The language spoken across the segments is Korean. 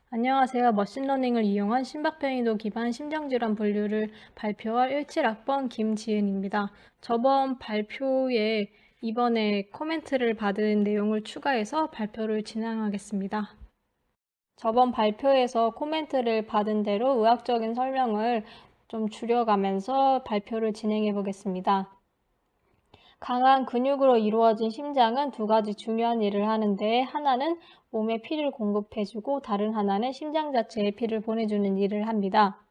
안녕하세요. 머신러닝을 이용한 심박변이도 기반 심장질환 분류를 발표할 17학번 김지은입니다. 저번 발표에 이번에 코멘트를 받은 내용을 추가해서 발표를 진행하겠습니다. 저번 발표에서 코멘트를 받은 대로 의학적인 설명을 좀 줄여가면서 발표를 진행해 보겠습니다. 강한 근육으로 이루어진 심장은 두 가지 중요한 일을 하는데 하나는 몸에 피를 공급해주고 다른 하나는 심장 자체에 피를 보내주는 일을 합니다.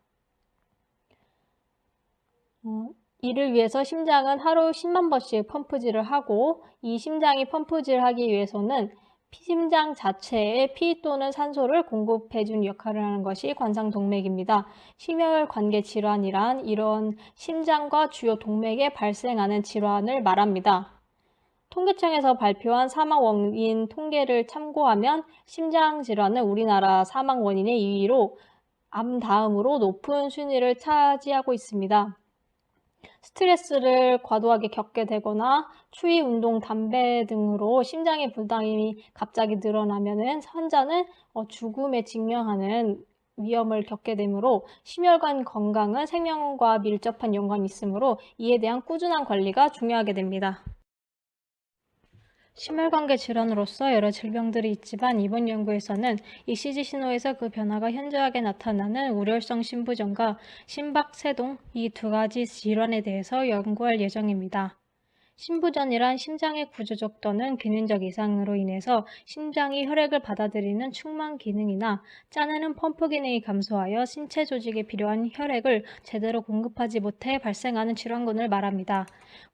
이를 위해서 심장은 하루 10만 번씩 펌프질을 하고 이 심장이 펌프질을 하기 위해서는 심장 자체에 피 또는 산소를 공급해준 역할을 하는 것이 관상동맥입니다. 심혈관계 질환이란 이런 심장과 주요 동맥에 발생하는 질환을 말합니다. 통계청에서 발표한 사망 원인 통계를 참고하면 심장 질환은 우리나라 사망 원인의 2위로 암 다음으로 높은 순위를 차지하고 있습니다. 스트레스를 과도하게 겪게 되거나 추위, 운동, 담배 등으로 심장의 부담이 갑자기 늘어나면 환자는 죽음에 직면하는 위험을 겪게 되므로 심혈관 건강은 생명과 밀접한 연관이 있으므로 이에 대한 꾸준한 관리가 중요하게 됩니다. 심혈관계 질환으로서 여러 질병들이 있지만 이번 연구에서는 ECG 신호에서 그 변화가 현저하게 나타나는 우렬성 심부전과 심박세동 이 두 가지 질환에 대해서 연구할 예정입니다. 심부전이란 심장의 구조적 또는 기능적 이상으로 인해서 심장이 혈액을 받아들이는 충만 기능이나 짜내는 펌프 기능이 감소하여 신체 조직에 필요한 혈액을 제대로 공급하지 못해 발생하는 질환군을 말합니다.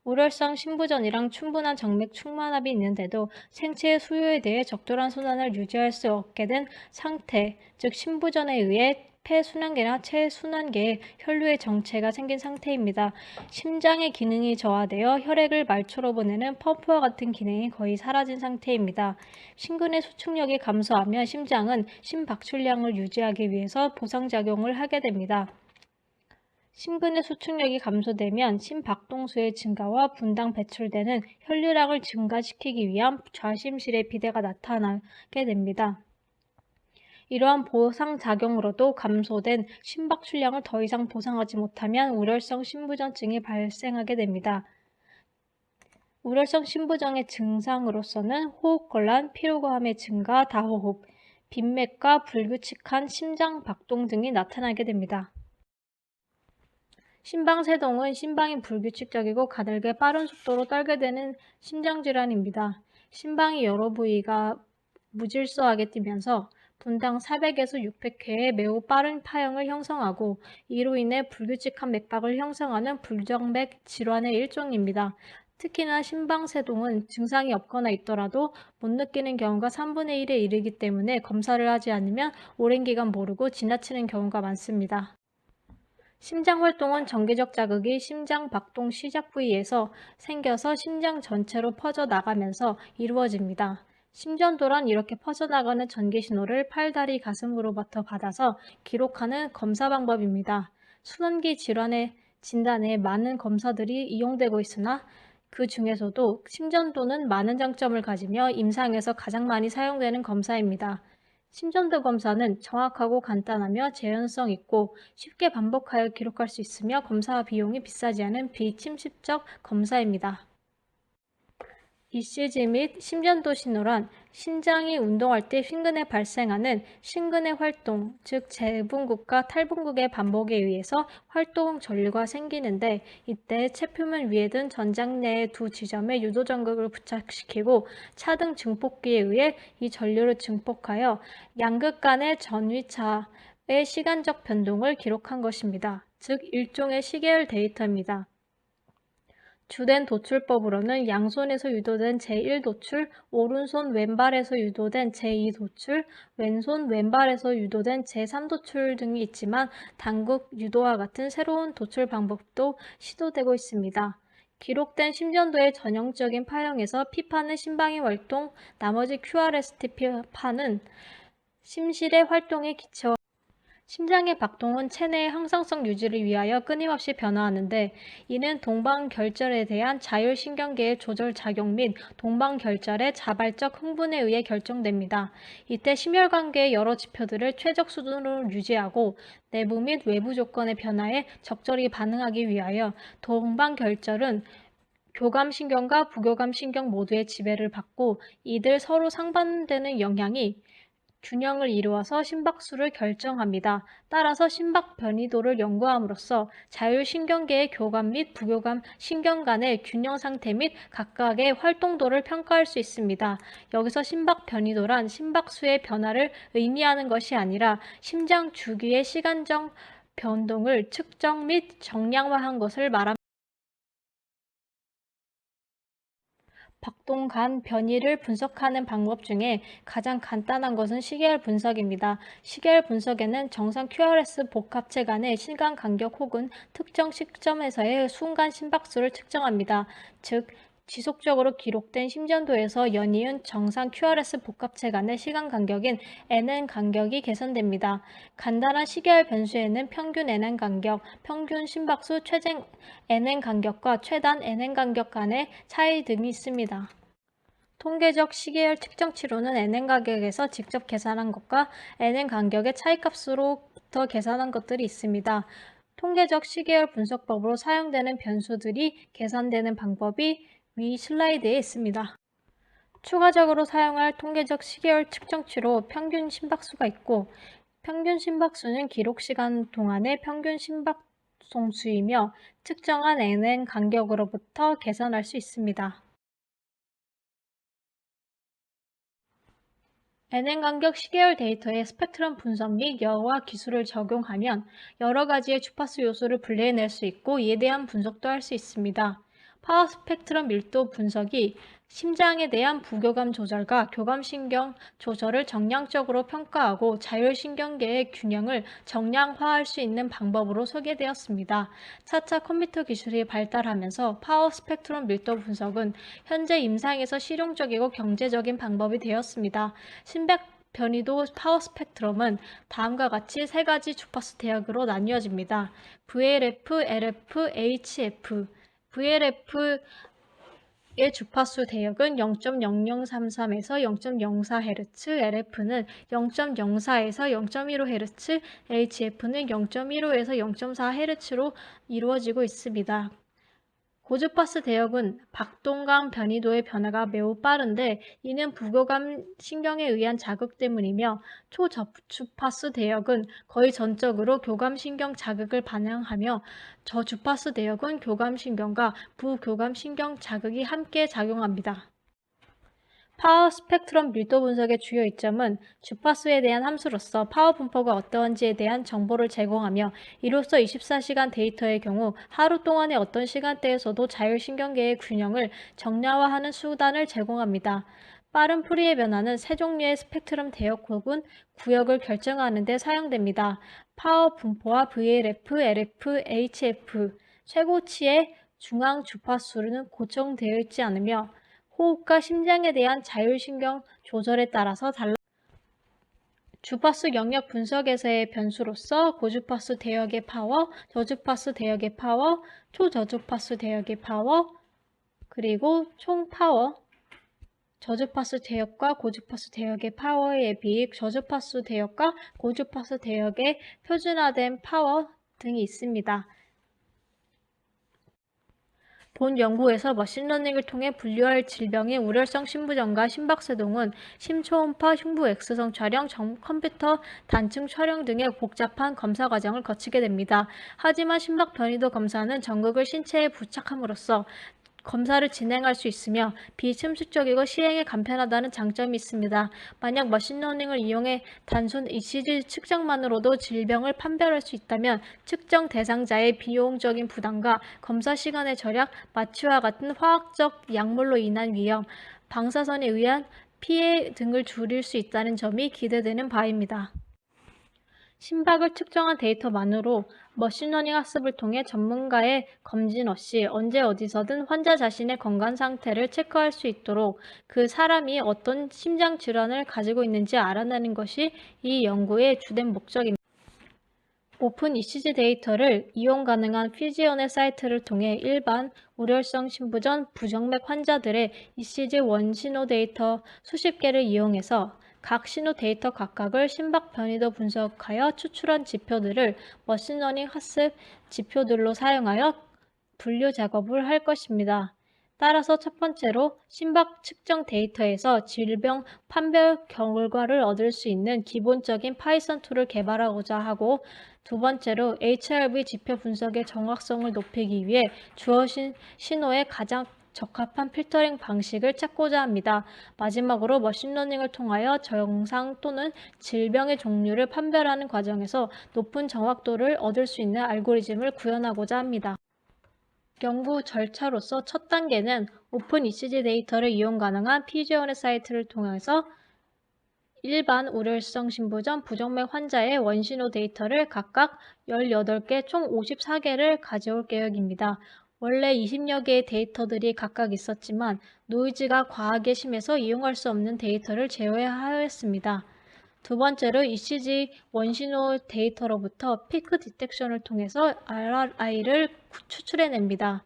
우렬성 심부전이랑 충분한 정맥 충만압이 있는데도 생체의 수요에 대해 적절한 순환을 유지할 수 없게 된 상태, 즉 심부전에 의해 폐순환계나 체순환계에 혈류의 정체가 생긴 상태입니다. 심장의 기능이 저하되어 혈액을 말초로 보내는 펌프와 같은 기능이 거의 사라진 상태입니다. 심근의 수축력이 감소하면 심장은 심박출량을 유지하기 위해서 보상작용을 하게 됩니다. 심근의 수축력이 감소되면 심박동수의 증가와 분당 배출되는 혈류량을 증가시키기 위한 좌심실의 비대가 나타나게 됩니다. 이러한 보상작용으로도 감소된 심박출량을 더 이상 보상하지 못하면 우렬성 심부전증이 발생하게 됩니다. 우렬성 심부전의 증상으로서는 호흡곤란, 피로감의 증가, 다호흡, 빈맥과 불규칙한 심장박동 등이 나타나게 됩니다. 심방세동은 심방이 불규칙적이고 가늘게 빠른 속도로 떨게 되는 심장질환입니다. 심방이 여러 부위가 무질서하게 뛰면서 분당 400에서 600회의 매우 빠른 파형을 형성하고 이로 인해 불규칙한 맥박을 형성하는 불정맥 질환의 일종입니다. 특히나 심방세동은 증상이 없거나 있더라도 못 느끼는 경우가 3분의 1에 이르기 때문에 검사를 하지 않으면 오랜 기간 모르고 지나치는 경우가 많습니다. 심장활동은 정기적 자극이 심장 박동 시작 부위에서 생겨서 심장 전체로 퍼져나가면서 이루어집니다. 심전도란 이렇게 퍼져나가는 전기신호를 팔, 다리, 가슴으로부터 받아서 기록하는 검사 방법입니다. 순환기 질환의 진단에 많은 검사들이 이용되고 있으나 그 중에서도 심전도는 많은 장점을 가지며 임상에서 가장 많이 사용되는 검사입니다. 심전도 검사는 정확하고 간단하며 재현성 있고 쉽게 반복하여 기록할 수 있으며 검사 비용이 비싸지 않은 비침습적 검사입니다. ECG 및 심전도 신호란 심장이 운동할 때 심근에 발생하는 심근의 활동, 즉 재분국과 탈분국의 반복에 의해서 활동 전류가 생기는데 이때 체표면 위에 든 전장 내의 두 지점에 유도전극을 부착시키고 차등 증폭기에 의해 이 전류를 증폭하여 양극 간의 전위차의 시간적 변동을 기록한 것입니다. 즉 일종의 시계열 데이터입니다. 주된 도출법으로는 양손에서 유도된 제1도출, 오른손 왼발에서 유도된 제2도출, 왼손 왼발에서 유도된 제3도출 등이 있지만 당국 유도와 같은 새로운 도출 방법도 시도되고 있습니다. 기록된 심전도의 전형적인 파형에서 P파는 심방의 활동, 나머지 QRST 파는 심실의 활동에 기초 심장의 박동은 체내의 항상성 유지를 위하여 끊임없이 변화하는데, 이는 동방결절에 대한 자율신경계의 조절 작용 및 동방결절의 자발적 흥분에 의해 결정됩니다. 이때 심혈관계의 여러 지표들을 최적 수준으로 유지하고 내부 및 외부 조건의 변화에 적절히 반응하기 위하여 동방결절은 교감신경과 부교감신경 모두의 지배를 받고, 이들 서로 상반되는 영향이 균형을 이루어서 심박수를 결정합니다. 따라서 심박 변이도를 연구함으로써 자율신경계의 교감 및 부교감 신경 간의 균형 상태 및 각각의 활동도를 평가할 수 있습니다. 여기서 심박 변이도란 심박수의 변화를 의미하는 것이 아니라 심장 주기의 시간적 변동을 측정 및 정량화한 것을 말합니다. 박동 간 변이를 분석하는 방법 중에 가장 간단한 것은 시계열 분석입니다. 시계열 분석에는 정상 QRS 복합체 간의 시간 간격 혹은 특정 시점에서의 순간 심박수를 측정합니다. 즉, 지속적으로 기록된 심전도에서 연이은 정상 QRS 복합체 간의 시간 간격인 NN 간격이 계산됩니다. 간단한 시계열 변수에는 평균 NN 간격, 평균 심박수, 최대 NN 간격과 최단 NN 간격 간의 차이 등이 있습니다. 통계적 시계열 측정치로는 NN 간격에서 직접 계산한 것과 NN 간격의 차이값으로부터 계산한 것들이 있습니다. 통계적 시계열 분석법으로 사용되는 변수들이 계산되는 방법이 위 슬라이드에 있습니다. 추가적으로 사용할 통계적 시계열 측정치로 평균 심박수가 있고, 평균 심박수는 기록 시간 동안의 평균 심박송수이며 측정한 NN 간격으로부터 계산할 수 있습니다. NN 간격 시계열 데이터에 스펙트럼 분석 및 여러 기술을 적용하면 여러 가지의 주파수 요소를 분리해낼 수 있고, 이에 대한 분석도 할 수 있습니다. 파워 스펙트럼 밀도 분석이 심장에 대한 부교감 조절과 교감신경 조절을 정량적으로 평가하고 자율신경계의 균형을 정량화할 수 있는 방법으로 소개되었습니다. 차차 컴퓨터 기술이 발달하면서 파워 스펙트럼 밀도 분석은 현재 임상에서 실용적이고 경제적인 방법이 되었습니다. 심박 변이도 파워 스펙트럼은 다음과 같이 세 가지 주파수 대역으로 나뉘어집니다. VLF, LF, HF. VLF의 주파수 대역은 0.0033에서 0.04Hz, LF는 0.04에서 0.15Hz, HF는 0.15에서 0.4Hz로 이루어지고 있습니다. 고주파수 대역은 박동감 변이도의 변화가 매우 빠른데, 이는 부교감 신경에 의한 자극 때문이며, 초저주파수 대역은 거의 전적으로 교감신경 자극을 반영하며, 저주파수 대역은 교감신경과 부교감신경 자극이 함께 작용합니다. 파워 스펙트럼 밀도 분석의 주요 이점은 주파수에 대한 함수로서 파워 분포가 어떠한지에 대한 정보를 제공하며, 이로써 24시간 데이터의 경우 하루 동안의 어떤 시간대에서도 자율신경계의 균형을 정량화하는 수단을 제공합니다. 빠른 풀이의 변화는 세 종류의 스펙트럼 대역 혹은 구역을 결정하는 데 사용됩니다. 파워 분포와 VLF, LF, HF. 최고치의 중앙 주파수는 고정되어 있지 않으며 호흡과 심장에 대한 자율신경 조절에 따라서 주파수 영역 분석에서의 변수로서 고주파수 대역의 파워, 저주파수 대역의 파워, 초저주파수 대역의 파워, 그리고 총 파워, 저주파수 대역과 고주파수 대역의 파워에 비해 저주파수 대역과 고주파수 대역의 표준화된 파워 등이 있습니다. 본 연구에서 머신러닝을 통해 분류할 질병의 우려성 심부전과 심박세동은 심초음파 흉부 X선 촬영, 컴퓨터 단층 촬영 등의 복잡한 검사 과정을 거치게 됩니다. 하지만 심박 변이도 검사는 전극을 신체에 부착함으로써 검사를 진행할 수 있으며 비침습적이고 시행에 간편하다는 장점이 있습니다. 만약 머신러닝을 이용해 단순 ECG 측정만으로도 질병을 판별할 수 있다면 측정 대상자의 비용적인 부담과 검사 시간의 절약, 마취와 같은 화학적 약물로 인한 위험, 방사선에 의한 피해 등을 줄일 수 있다는 점이 기대되는 바입니다. 심박을 측정한 데이터만으로 머신러닝 학습을 통해 전문가의 검진 없이 언제 어디서든 환자 자신의 건강 상태를 체크할 수 있도록 그 사람이 어떤 심장 질환을 가지고 있는지 알아내는 것이 이 연구의 주된 목적입니다. 오픈 ECG 데이터를 이용 가능한 피지온의 사이트를 통해 일반 우려성 심부전 부정맥 환자들의 ECG 원신호 데이터 수십 개를 이용해서 각 신호 데이터 각각을 심박 변이도 분석하여 추출한 지표들을 머신러닝 학습 지표들로 사용하여 분류 작업을 할 것입니다. 따라서 첫 번째로 심박 측정 데이터에서 질병 판별 결과를 얻을 수 있는 기본적인 파이썬 툴을 개발하고자 하고, 두 번째로 HRV 지표 분석의 정확성을 높이기 위해 주어진 신호에 가장 적합한 필터링 방식을 찾고자 합니다. 마지막으로 머신러닝을 통하여 정상 또는 질병의 종류를 판별하는 과정에서 높은 정확도를 얻을 수 있는 알고리즘을 구현하고자 합니다. 연구 절차로서 첫 단계는 오픈 ECG 데이터를 이용 가능한 피지온의 사이트를 통해서 일반 우려성 심부전 부정맥 환자의 원신호 데이터를 각각 18개 총 54개를 가져올 계획입니다. 원래 20여 개의 데이터들이 각각 있었지만 노이즈가 과하게 심해서 이용할 수 없는 데이터를 제외하였습니다. 두 번째로 ECG 원신호 데이터로부터 피크 디텍션을 통해서 RRI를 추출해냅니다.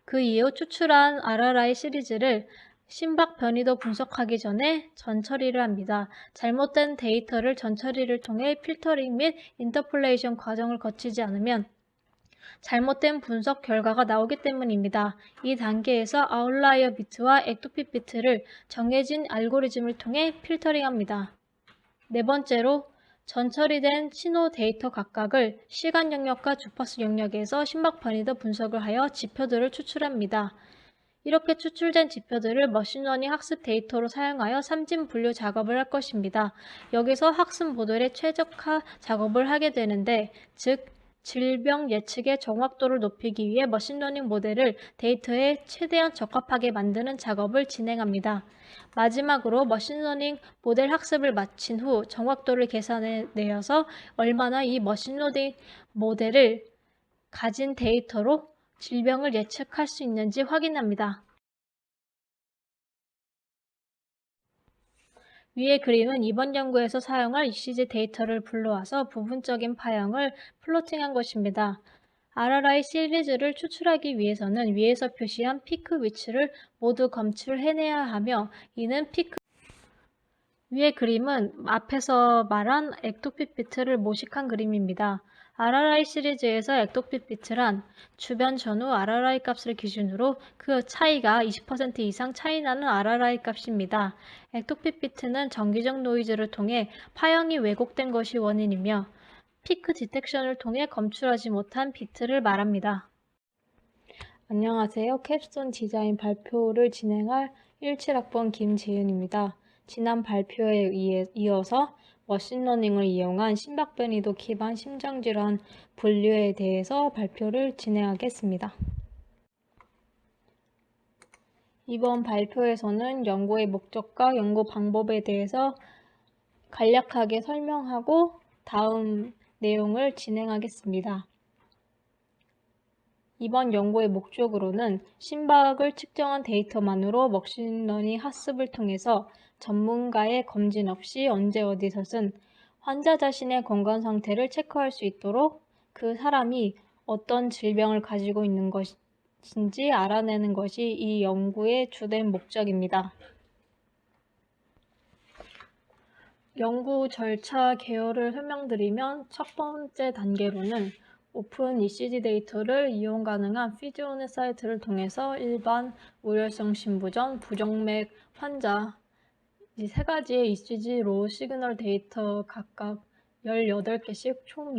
그 이후 추출한 RRI 시리즈를 심박 변이도 분석하기 전에 전처리를 합니다. 잘못된 데이터를 전처리를 통해 필터링 및 인터폴레이션 과정을 거치지 않으면 잘못된 분석 결과가 나오기 때문입니다. 이 단계에서 아웃라이어 비트와 액토핏 비트를 정해진 알고리즘을 통해 필터링합니다. 네 번째로 전처리된 신호 데이터 각각을 시간 영역과 주파수 영역에서 심박 변이도 분석을 하여 지표들을 추출합니다. 이렇게 추출된 지표들을 머신러닝 학습 데이터로 사용하여 삼진 분류 작업을 할 것입니다. 여기서 학습 모델의 최적화 작업을 하게 되는데, 즉 질병 예측의 정확도를 높이기 위해 머신러닝 모델을 데이터에 최대한 적합하게 만드는 작업을 진행합니다. 마지막으로 머신러닝 모델 학습을 마친 후 정확도를 계산해 내어서 얼마나 이 머신러닝 모델을 가진 데이터로 질병을 예측할 수 있는지 확인합니다. 위의 그림은 이번 연구에서 사용할 ECG 데이터를 불러와서 부분적인 파형을 플로팅한 것입니다. RRI 시리즈를 추출하기 위해서는 위에서 표시한 피크 위치를 모두 검출해내야 하며, 이는 위의 그림은 앞에서 말한 액토핏 비트를 모식한 그림입니다. RRI 시리즈에서 액토핏 비트란 주변 전후 RRI 값을 기준으로 그 차이가 20% 이상 차이 나는 RRI 값입니다. 액토핏 비트는 정기적 노이즈를 통해 파형이 왜곡된 것이 원인이며, 피크 디텍션을 통해 검출하지 못한 비트를 말합니다. 안녕하세요. 캡스톤 디자인 발표를 진행할 17학번 김지은입니다. 지난 발표에 이어서 머신러닝을 이용한 심박변이도 기반 심장질환 분류에 대해서 발표를 진행하겠습니다. 이번 발표에서는 연구의 목적과 연구 방법에 대해서 간략하게 설명하고 다음 내용을 진행하겠습니다. 이번 연구의 목적으로는 심박을 측정한 데이터만으로 머신러닝 학습을 통해서 전문가의 검진 없이 언제 어디서든 환자 자신의 건강 상태를 체크할 수 있도록 그 사람이 어떤 질병을 가지고 있는 것인지 알아내는 것이 이 연구의 주된 목적입니다. 연구 절차 개요를 설명드리면, 첫 번째 단계로는 오픈 ECG 데이터를 이용 가능한 피지온의 사이트를 통해서 일반 우려성 심부전 부정맥 환자 이 세 가지의 ECG 로 시그널 데이터 각각 18개씩 총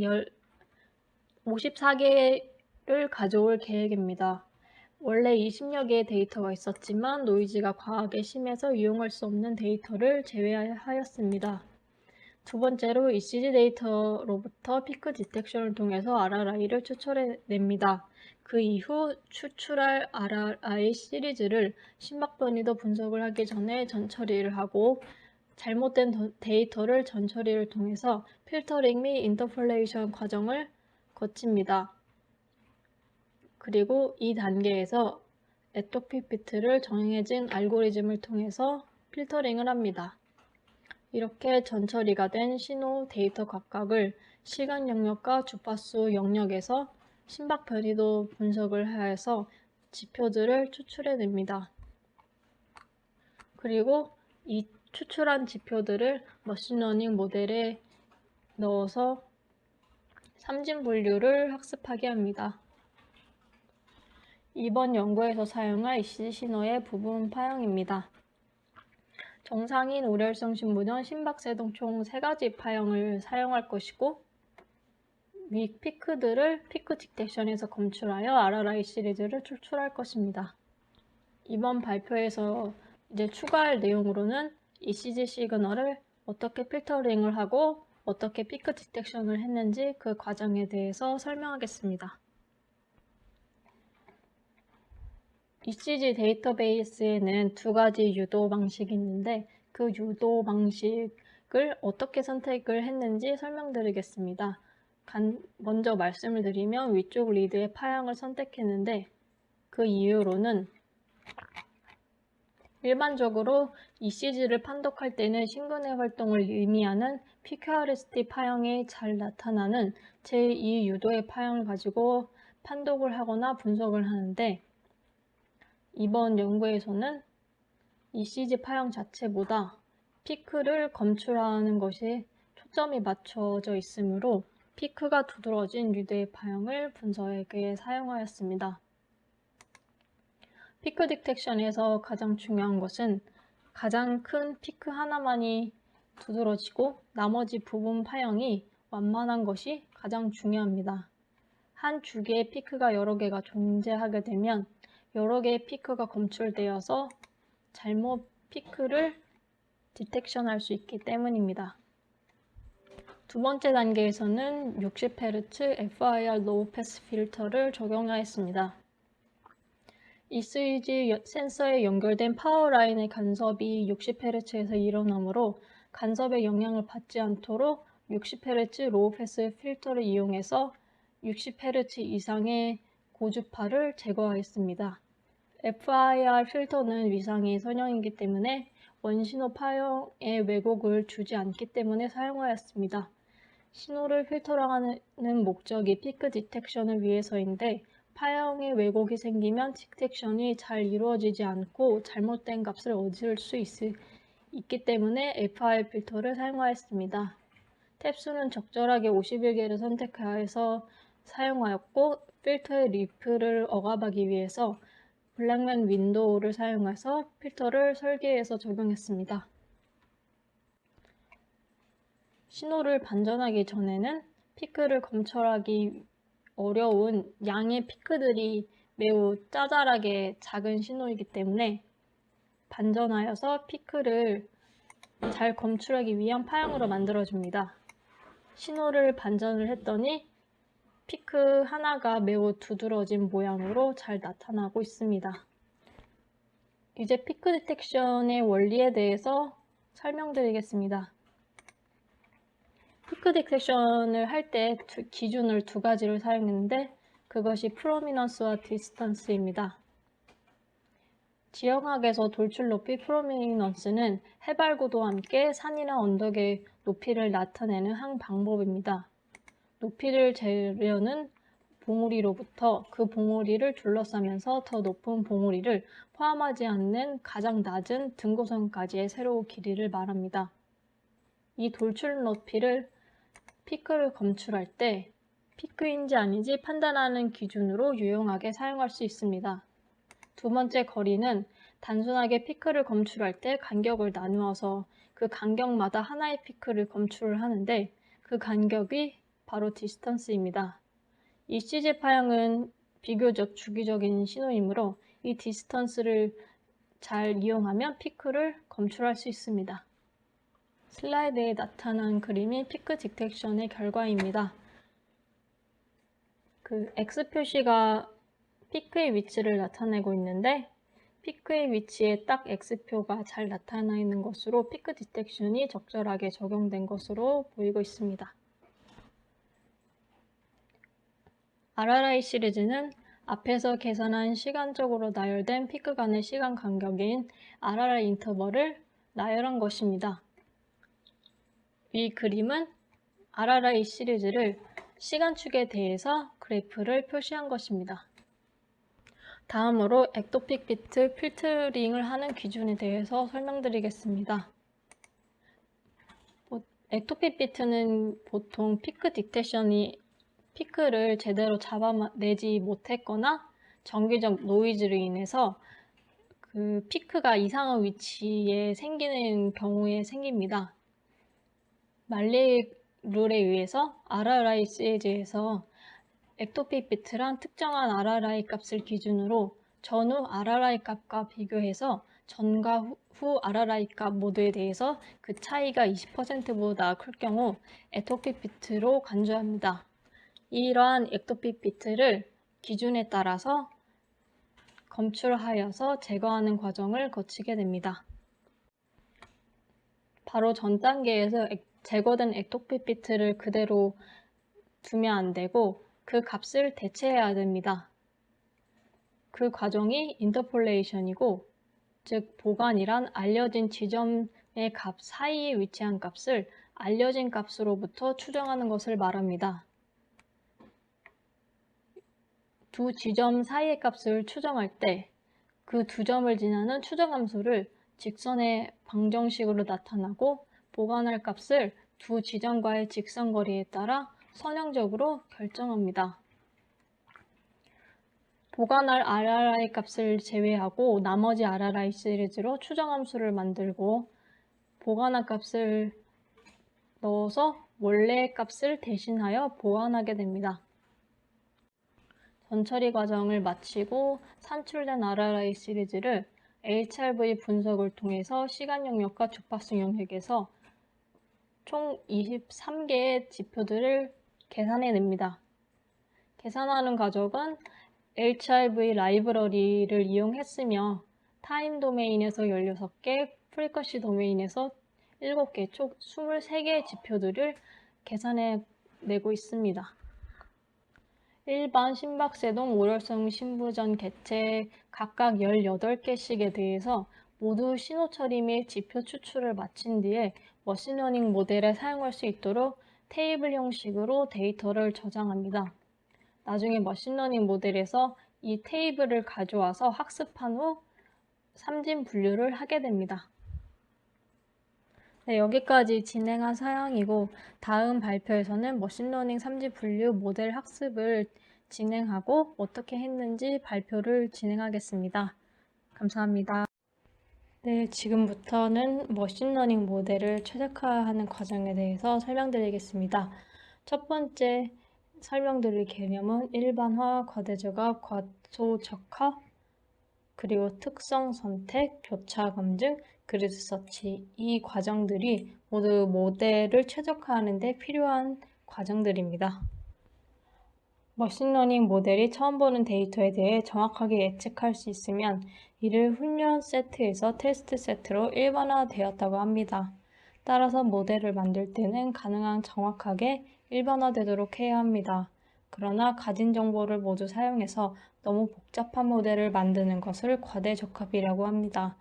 54개를 가져올 계획입니다. 원래 20여 개의 데이터가 있었지만 노이즈가 과하게 심해서 이용할 수 없는 데이터를 제외하였습니다. 두 번째로 ECG 데이터로부터 피크 디텍션을 통해서 RRI를 추출해냅니다. 그 이후 추출할 RRI 시리즈를 심박 변이도 분석을 하기 전에 전처리를 하고, 잘못된 데이터를 전처리를 통해서 필터링 및 인터폴레이션 과정을 거칩니다. 그리고 이 단계에서 액토핏 비트를 정해진 알고리즘을 통해서 필터링을 합니다. 이렇게 전처리가 된 신호 데이터 각각을 시간 영역과 주파수 영역에서 심박 변이도 분석을 하여서 지표들을 추출해냅니다. 그리고 이 추출한 지표들을 머신러닝 모델에 넣어서 삼진 분류를 학습하게 합니다. 이번 연구에서 사용할 ECG 신호의 부분 파형입니다. 정상인 우렬성 신부전 심박세동 총 3가지 파형을 사용할 것이고 위 피크들을 피크 디텍션에서 검출하여 RRI 시리즈를 추출할 것입니다. 이번 발표에서 이제 추가할 내용으로는 ECG 시그널을 어떻게 필터링을 하고 어떻게 피크 디텍션을 했는지 그 과정에 대해서 설명하겠습니다. ECG 데이터베이스에는 2가지 유도 방식이 있는데 그 유도 방식을 어떻게 선택을 했는지 설명드리겠습니다. 먼저 말씀을 드리면 위쪽 리드의 파형을 선택했는데 그 이유로는 일반적으로 ECG를 판독할 때는 심근의 활동을 의미하는 PQRST 파형이 잘 나타나는 제2 유도의 파형을 가지고 판독을 하거나 분석을 하는데 이번 연구에서는 ECG 파형 자체보다 피크를 검출하는 것에 초점이 맞춰져 있으므로 피크가 두드러진 유도의 파형을 분석에 사용하였습니다. 피크 디텍션에서 가장 중요한 것은 가장 큰 피크 하나만이 두드러지고 나머지 부분 파형이 완만한 것이 가장 중요합니다. 한 주기의 피크가 여러 개가 존재하게 되면 여러 개의 피크가 검출되어서 잘못 피크를 디텍션할 수 있기 때문입니다. 두 번째 단계에서는 60Hz FIR 로우 패스 필터를 적용하였습니다. ECG 센서에 연결된 파워라인의 간섭이 60Hz에서 일어나므로 간섭의 영향을 받지 않도록 60Hz 로우 패스 필터를 이용해서 60Hz 이상의 고주파를 제거하였습니다. FIR 필터는 위상이 선형이기 때문에 원신호 파형의 왜곡을 주지 않기 때문에 사용하였습니다. 신호를 필터링하는 목적이 피크 디텍션을 위해서인데 파형의 왜곡이 생기면 디텍션이 잘 이루어지지 않고 잘못된 값을 얻을 수 있기 때문에 FIR 필터를 사용하였습니다. 탭수는 적절하게 51개를 선택하여서 사용하였고 필터의 리프를 억압하기 위해서 블랙맨 윈도우를 사용해서 필터를 설계해서 적용했습니다. 신호를 반전하기 전에는 피크를 검출하기 어려운 양의 피크들이 매우 짜잘하게 작은 신호이기 때문에 반전하여서 피크를 잘 검출하기 위한 파형으로 만들어줍니다. 신호를 반전을 했더니 피크 하나가 매우 두드러진 모양으로 잘 나타나고 있습니다. 이제 피크 디텍션의 원리에 대해서 설명드리겠습니다. 피크 디텍션을 할 때 기준을 2가지를 사용했는데 그것이 프로미넌스와 디스턴스입니다. 지형학에서 돌출 높이 프로미넌스는 해발고도와 함께 산이나 언덕의 높이를 나타내는 한 방법입니다. 높이를 재려는 봉우리로부터 그 봉우리를 둘러싸면서 더 높은 봉우리를 포함하지 않는 가장 낮은 등고선까지의 세로 길이를 말합니다. 이 돌출 높이를 피크를 검출할 때 피크인지 아닌지 판단하는 기준으로 유용하게 사용할 수 있습니다. 두 번째 거리는 단순하게 피크를 검출할 때 간격을 나누어서 그 간격마다 하나의 피크를 검출을 하는데 그 간격이 바로 디스턴스입니다. ECG 파형은 비교적 주기적인 신호이므로 이 디스턴스를 잘 이용하면 피크를 검출할 수 있습니다. 슬라이드에 나타난 그림이 피크 디텍션의 결과입니다. 그 X 표시가 피크의 위치를 나타내고 있는데 피크의 위치에 딱 X표가 잘 나타나 있는 것으로 피크 디텍션이 적절하게 적용된 것으로 보이고 있습니다. RRI 시리즈는 앞에서 계산한 시간적으로 나열된 피크 간의 시간 간격인 RRI 인터벌을 나열한 것입니다. 이 그림은 RRI 시리즈를 시간축에 대해서 그래프를 표시한 것입니다. 다음으로 엑토픽 비트 필터링을 하는 기준에 대해서 설명드리겠습니다. 엑토픽 비트는 보통 피크 딕테이션이 피크를 제대로 잡아내지 못했거나 정기적 노이즈로 인해서 그 피크가 이상한 위치에 생기는 경우에 생깁니다. 말레이 룰에 의해서 RRI 시리즈에서 엑토픽 비트란 특정한 RRI 값을 기준으로 전후 RRI 값과 비교해서 전과 후 RRI 값 모두에 대해서 그 차이가 20%보다 클 경우 엑토픽 비트로 간주합니다. 이러한 엑토픽 비트를 기준에 따라서 검출하여서 제거하는 과정을 거치게 됩니다. 바로 전 단계에서 제거된 엑토픽 비트를 그대로 두면 안 되고 그 값을 대체해야 됩니다. 그 과정이 인터폴레이션이고, 즉 보관이란 알려진 지점의 값 사이에 위치한 값을 알려진 값으로부터 추정하는 것을 말합니다. 두 지점 사이의 값을 추정할 때 그 두 점을 지나는 추정함수를 직선의 방정식으로 나타나고, 보관할 값을 두 지점과의 직선거리에 따라 선형적으로 결정합니다. 보관할 RRI 값을 제외하고 나머지 RRI 시리즈로 추정함수를 만들고, 보관할 값을 넣어서 원래의 값을 대신하여 보완하게 됩니다. 전처리 과정을 마치고 산출된 RRI 시리즈를 HRV 분석을 통해서 시간 영역과 주파수 영역에서 총 23개의 지표들을 계산해냅니다. 계산하는 과정은 HRV 라이브러리를 이용했으며 타임 도메인에서 16개, 프리퀀시 도메인에서 7개, 총 23개의 지표들을 계산해내고 있습니다. 일반 심박세동, 오렬성 심부전 개체 각각 18개씩에 대해서 모두 신호 처리 및 지표 추출을 마친 뒤에 머신러닝 모델에 사용할 수 있도록 테이블 형식으로 데이터를 저장합니다. 나중에 머신러닝 모델에서 이 테이블을 가져와서 학습한 후 삼진 분류를 하게 됩니다. 네, 여기까지 진행한 사항이고, 다음 발표에서는 머신러닝 삼진 분류 모델 학습을 진행하고 어떻게 했는지 발표를 진행하겠습니다. 감사합니다. 네, 지금부터는 머신러닝 모델을 최적화하는 과정에 대해서 설명드리겠습니다. 첫 번째 설명드릴 개념은 일반화, 과대적합, 과소적합, 그리고 특성 선택, 교차 검증, 그리드 서치, 이 과정들이 모두 모델을 최적화하는 데 필요한 과정들입니다. 머신러닝 모델이 처음 보는 데이터에 대해 정확하게 예측할 수 있으면 이를 훈련 세트에서 테스트 세트로 일반화되었다고 합니다. 따라서 모델을 만들 때는 가능한 정확하게 일반화되도록 해야 합니다. 그러나 가진 정보를 모두 사용해서 너무 복잡한 모델을 만드는 것을 과대적합이라고 합니다.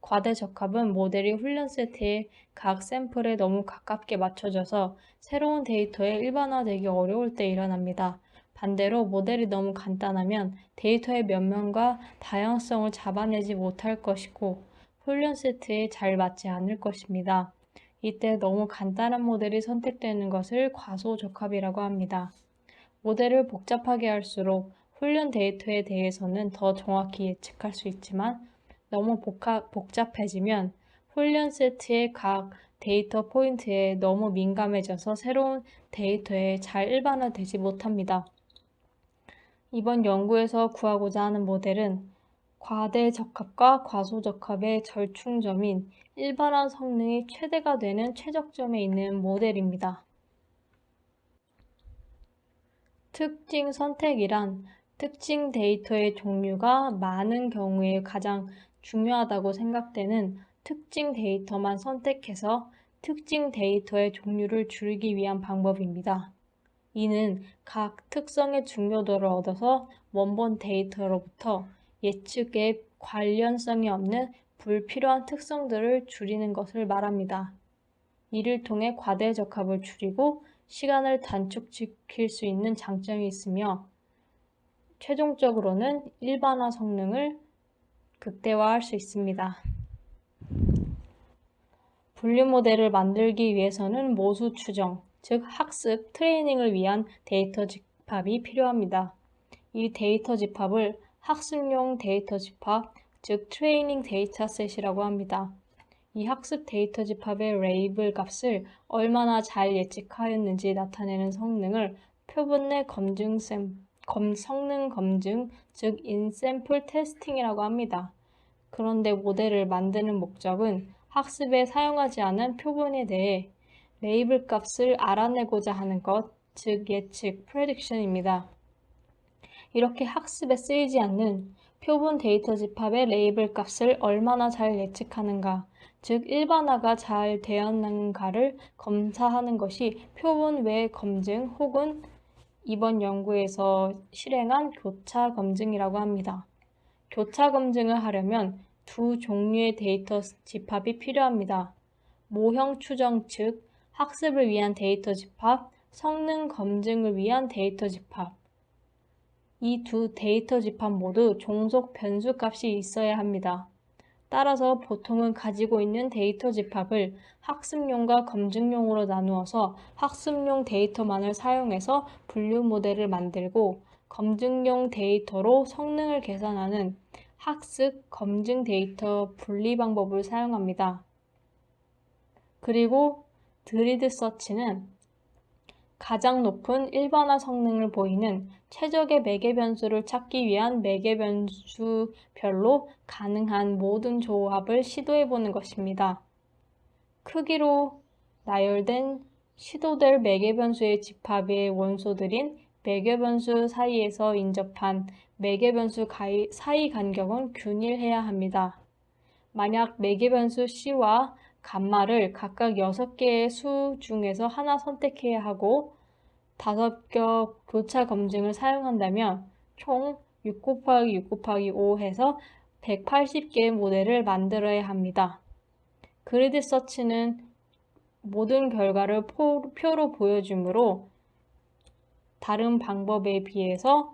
과대적합은 모델이 훈련 세트의 각 샘플에 너무 가깝게 맞춰져서 새로운 데이터에 일반화되기 어려울 때 일어납니다. 반대로 모델이 너무 간단하면 데이터의 면면과 다양성을 잡아내지 못할 것이고 훈련 세트에 잘 맞지 않을 것입니다. 이때 너무 간단한 모델이 선택되는 것을 과소적합이라고 합니다. 모델을 복잡하게 할수록 훈련 데이터에 대해서는 더 정확히 예측할 수 있지만 너무 복잡해지면 훈련 세트의 각 데이터 포인트에 너무 민감해져서 새로운 데이터에 잘 일반화되지 못합니다. 이번 연구에서 구하고자 하는 모델은 과대적합과 과소적합의 절충점인 일반화 성능이 최대가 되는 최적점에 있는 모델입니다. 특징 선택이란 특징 데이터의 종류가 많은 경우에 가장 중요하다고 생각되는 특징 데이터만 선택해서 특징 데이터의 종류를 줄이기 위한 방법입니다. 이는 각 특성의 중요도를 얻어서 원본 데이터로부터 예측에 관련성이 없는 불필요한 특성들을 줄이는 것을 말합니다. 이를 통해 과대 적합을 줄이고 시간을 단축시킬 수 있는 장점이 있으며 최종적으로는 일반화 성능을 극대화할 수 있습니다. 분류 모델을 만들기 위해서는 모수 추정, 즉 학습, 트레이닝을 위한 데이터 집합이 필요합니다. 이 데이터 집합을 학습용 데이터 집합, 즉 트레이닝 데이터셋이라고 합니다. 이 학습 데이터 집합의 레이블 값을 얼마나 잘 예측하였는지 나타내는 성능을 표본 내 성능 검증, 즉 인샘플 테스팅이라고 합니다. 그런데 모델을 만드는 목적은 학습에 사용하지 않은 표본에 대해 레이블 값을 알아내고자 하는 것, 즉 예측, prediction입니다. 이렇게 학습에 쓰이지 않는 표본 데이터 집합의 레이블 값을 얼마나 잘 예측하는가, 즉 일반화가 잘 되었는가를 검사하는 것이 표본 외 검증 혹은 이번 연구에서 실행한 교차 검증이라고 합니다. 교차 검증을 하려면 두 종류의 데이터 집합이 필요합니다. 모형 추정, 즉 학습을 위한 데이터 집합, 성능 검증을 위한 데이터 집합. 이 두 데이터 집합 모두 종속 변수 값이 있어야 합니다. 따라서 보통은 가지고 있는 데이터 집합을 학습용과 검증용으로 나누어서 학습용 데이터만을 사용해서 분류 모델을 만들고 검증용 데이터로 성능을 계산하는 학습, 검증 데이터 분리 방법을 사용합니다. 그리고 그리드 서치는 가장 높은 일반화 성능을 보이는 최적의 매개 변수를 찾기 위한 매개 변수별로 가능한 모든 조합을 시도해보는 것입니다. 크기로 나열된 시도될 매개 변수의 집합의 원소들인 매개 변수 사이에서 인접한 매개 변수 사이 간격은 균일해야 합니다. 만약 매개 변수 C와 감마를 각각 6개의 수 중에서 하나 선택해야 하고 5겹 교차 검증을 사용한다면 총 6 곱하기 6 곱하기 5 해서 180개의 모델을 만들어야 합니다. 그리드 서치는 모든 결과를 표로 보여주므로 다른 방법에 비해서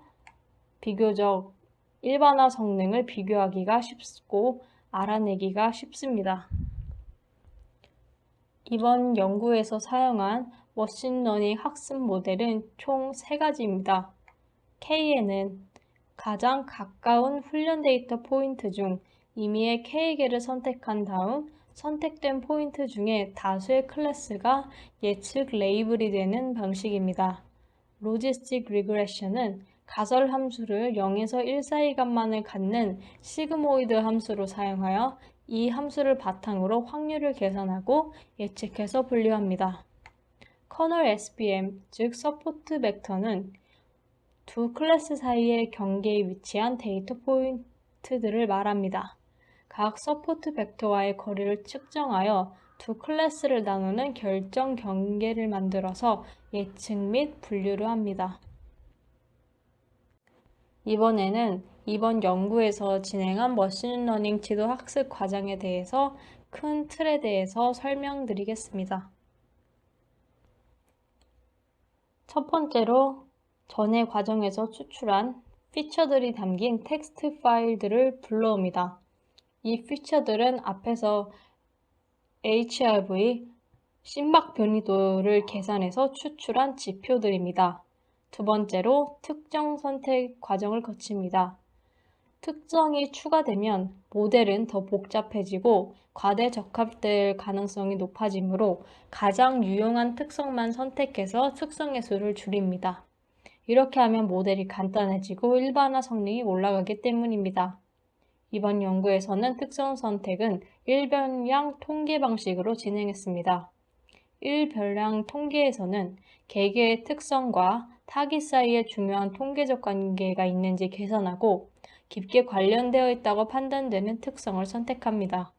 비교적 일반화 성능을 비교하기가 쉽고 알아내기가 쉽습니다. 이번 연구에서 사용한 머신러닝 학습 모델은 총 3가지입니다. K에는 가장 가까운 훈련 데이터 포인트 중 임의의 K개를 선택한 다음 선택된 포인트 중에 다수의 클래스가 예측 레이블이 되는 방식입니다. 로지스틱 리그레션은 가설 함수를 0에서 1 사이 값만을 갖는 시그모이드 함수로 사용하여 이 함수를 바탕으로 확률을 계산하고 예측해서 분류합니다. 커널 SVM, 즉 서포트 벡터는 두 클래스 사이의 경계에 위치한 데이터 포인트들을 말합니다. 각 서포트 벡터와의 거리를 측정하여 두 클래스를 나누는 결정 경계를 만들어서 예측 및 분류를 합니다. 이번에는 이번 연구에서 진행한 머신러닝 지도 학습 과정에 대해서 큰 틀에 대해서 설명드리겠습니다. 첫 번째로 전의 과정에서 추출한 피처들이 담긴 텍스트 파일들을 불러옵니다. 이 피처들은 앞에서 HRV, 심박 변이도를 계산해서 추출한 지표들입니다. 두 번째로 특정 선택 과정을 거칩니다. 특정이 추가되면 모델은 더 복잡해지고 과대 적합될 가능성이 높아지므로 가장 유용한 특성만 선택해서 특성의 수를 줄입니다. 이렇게 하면 모델이 간단해지고 일반화 성능이 올라가기 때문입니다. 이번 연구에서는 특성 선택은 일변량 통계 방식으로 진행했습니다. 일변량 통계에서는 개개의 특성과 타깃 사이에 중요한 통계적 관계가 있는지 계산하고 깊게 관련되어 있다고 판단되는 특성을 선택합니다.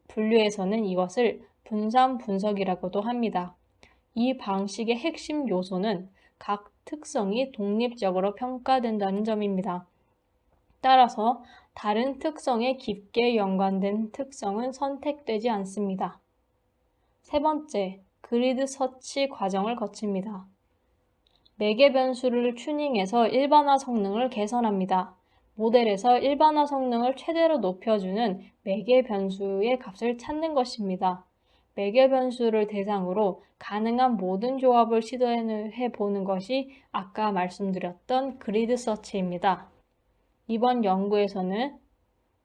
분류에서는 이것을 분산 분석이라고도 합니다. 이 방식의 핵심 요소는 각 특성이 독립적으로 평가된다는 점입니다. 따라서 다른 특성에 깊게 연관된 특성은 선택되지 않습니다. 세 번째, 그리드 서치 과정을 거칩니다. 매개 변수를 튜닝해서 일반화 성능을 개선합니다. 모델에서 일반화 성능을 최대로 높여주는 매개 변수의 값을 찾는 것입니다. 매개 변수를 대상으로 가능한 모든 조합을 시도해 보는 것이 아까 말씀드렸던 그리드 서치입니다. 이번 연구에서는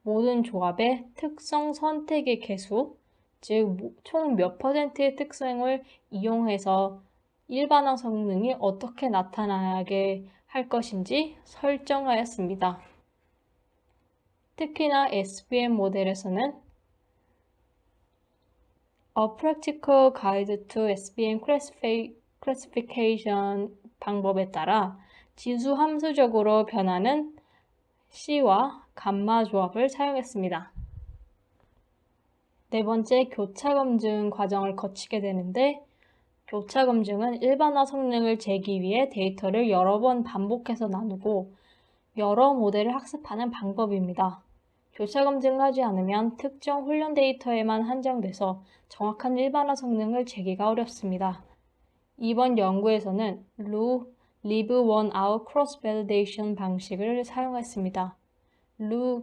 모든 조합의 특성 선택의 개수, 즉 총 몇 %의 특성을 이용해서 일반화 성능이 어떻게 나타나게 할 것인지 설정하였습니다. 특히나 SVM 모델에서는 A Practical Guide to SVM Classification 방법에 따라 지수 함수적으로 변하는 C와 감마 조합을 사용했습니다. 네 번째, 교차 검증 과정을 거치게 되는데, 교차 검증은 일반화 성능을 재기 위해 데이터를 여러 번 반복해서 나누고 여러 모델을 학습하는 방법입니다. 교차 검증을 하지 않으면 특정 훈련 데이터에만 한정돼서 정확한 일반화 성능을 재기가 어렵습니다. 이번 연구에서는 Live One Hour Cross Validation 방식을 사용했습니다.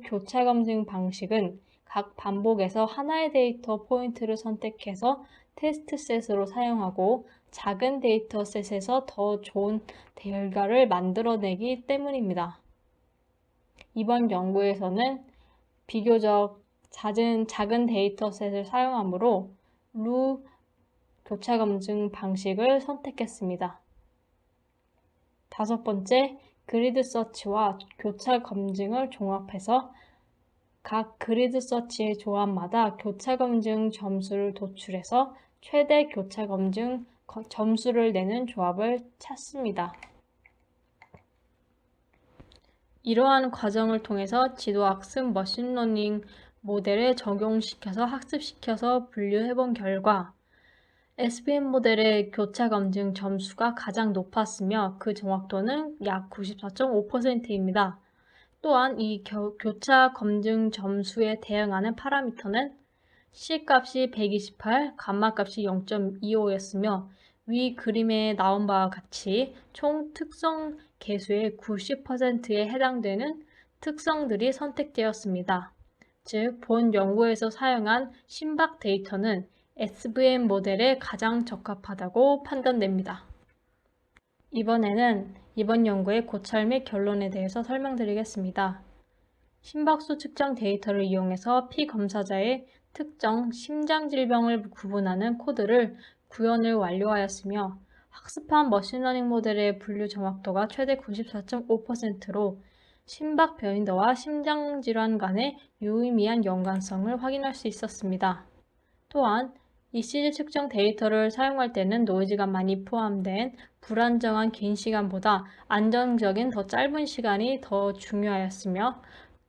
교차 검증 방식은 각 반복에서 하나의 데이터 포인트를 선택해서 테스트 셋으로 사용하고 작은 데이터 셋에서 더 좋은 결과를 만들어내기 때문입니다. 이번 연구에서는 비교적 작은 데이터 셋을 사용하므로 교차 검증 방식을 선택했습니다. 다섯 번째, 그리드 서치와 교차 검증을 종합해서 각 그리드 서치의 조합마다 교차 검증 점수를 도출해서 최대 교차 검증 점수를 내는 조합을 찾습니다. 이러한 과정을 통해서 지도학습 머신러닝 모델에 적용시켜서 학습시켜서 분류해본 결과 SVM 모델의 교차 검증 점수가 가장 높았으며 그 정확도는 약 94.5%입니다. 또한 이 교차 검증 점수에 대응하는 파라미터는 C값이 128, 감마값이 0.25였으며 위 그림에 나온 바와 같이 총 특성 개수의 90%에 해당되는 특성들이 선택되었습니다. 즉, 본 연구에서 사용한 심박 데이터는 SVM 모델에 가장 적합하다고 판단됩니다. 이번 연구의 고찰 및 결론에 대해서 설명드리겠습니다. 심박수 측정 데이터를 이용해서 피검사자의 특정 심장질병을 구분하는 코드를 구현을 완료하였으며 학습한 머신러닝 모델의 분류 정확도가 최대 94.5%로 심박 변이도와 심장질환 간의 유의미한 연관성을 확인할 수 있었습니다. 또한 ECG 측정 데이터를 사용할 때는 노이즈가 많이 포함된 불안정한 긴 시간보다 안정적인 더 짧은 시간이 더 중요하였으며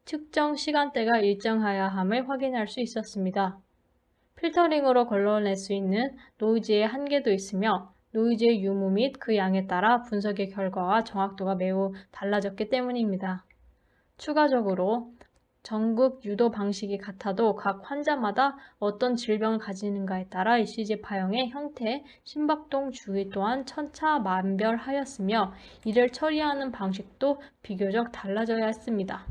측정 시간대가 일정해야 함을 확인할 수 있었습니다. 필터링으로 걸러낼 수 있는 노이즈의 한계도 있으며 노이즈의 유무 및 그 양에 따라 분석의 결과와 정확도가 매우 달라졌기 때문입니다. 추가적으로 전극 유도 방식이 같아도 각 환자마다 어떤 질병을 가지는가에 따라 ECG 파형의 형태, 심박동 주기 또한 천차만별하였으며 이를 처리하는 방식도 비교적 달라져야 했습니다.